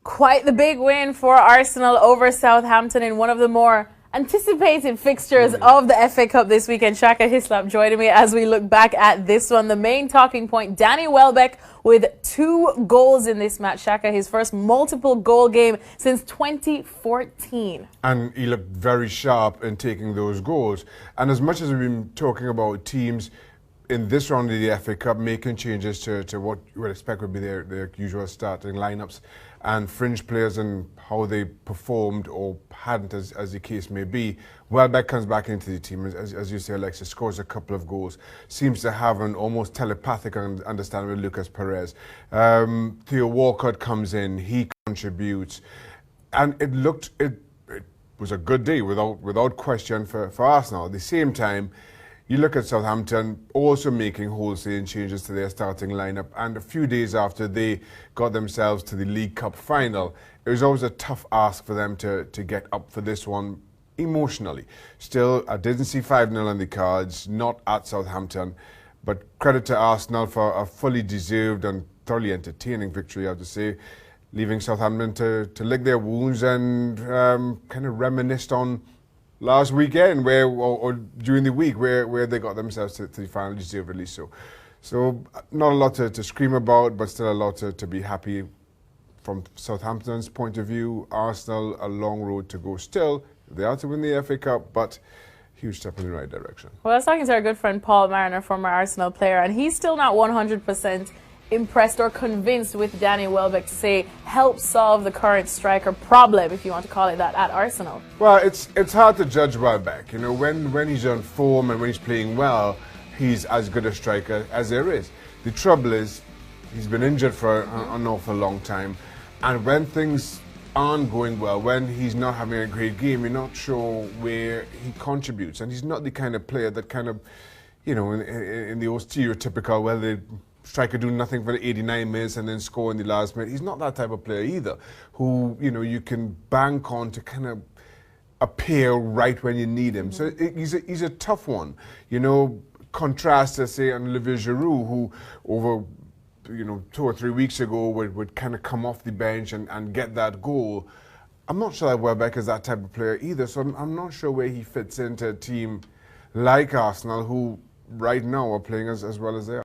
Quite the big win for Arsenal over Southampton in one of the more anticipated fixtures of the FA Cup this weekend. Shaka Hislop joining me as we look back at this one. The main talking point, Danny Welbeck with 2 goals in this match. Shaka, his first multiple goal game since 2014. And he looked very sharp in taking those goals. And as much as we've been talking about teams in this round of the FA Cup making changes to what you would expect would be their usual starting lineups and fringe players and how they performed or hadn't, as the case may be, Welbeck comes back into the team, as you say, Alexis, scores a couple of goals, seems to have an almost telepathic understanding with Lucas Perez. Theo Walcott comes in, he contributes, and it was a good day without question for Arsenal. At the same time, you look at Southampton also making wholesale changes to their starting lineup, and a few days after they got themselves to the League Cup final, it was always a tough ask for them to get up for this one emotionally. Still, I didn't see 5-0 on the cards, not at Southampton, but credit to Arsenal for a fully deserved and thoroughly entertaining victory, I have to say, leaving Southampton to lick their wounds and kind of reminisce on last weekend, or during the week, where they got themselves to the final, deservedly so. So not a lot to scream about, but still a lot to be happy from Southampton's point of view. Arsenal, a long road to go still. They are to win the FA Cup, but huge step in the right direction. Well, I was talking to our good friend Paul Mariner, former Arsenal player, and he's still not 100% impressed or convinced with Danny Welbeck to say help solve the current striker problem, if you want to call it that, at Arsenal. Well, it's hard to judge Welbeck. You know, when he's on form and when he's playing well, he's as good a striker as there is. The trouble is, he's been injured for an awful long time, and when things aren't going well, when he's not having a great game, you're not sure where he contributes, and he's not the kind of player that kind of, you know, in the old stereotypical, well, the striker do nothing for the 89 minutes and then score in the last minute. He's not that type of player either, who, you know, you can bank on to kind of appear right when you need him. So he's a tough one. You know, contrast to, say, an Olivier Giroud, who over, you know, 2 or 3 weeks ago would kind of come off the bench and get that goal. I'm not sure that Welbeck is that type of player either, so I'm not sure where he fits into a team like Arsenal, who right now are playing as well as they are.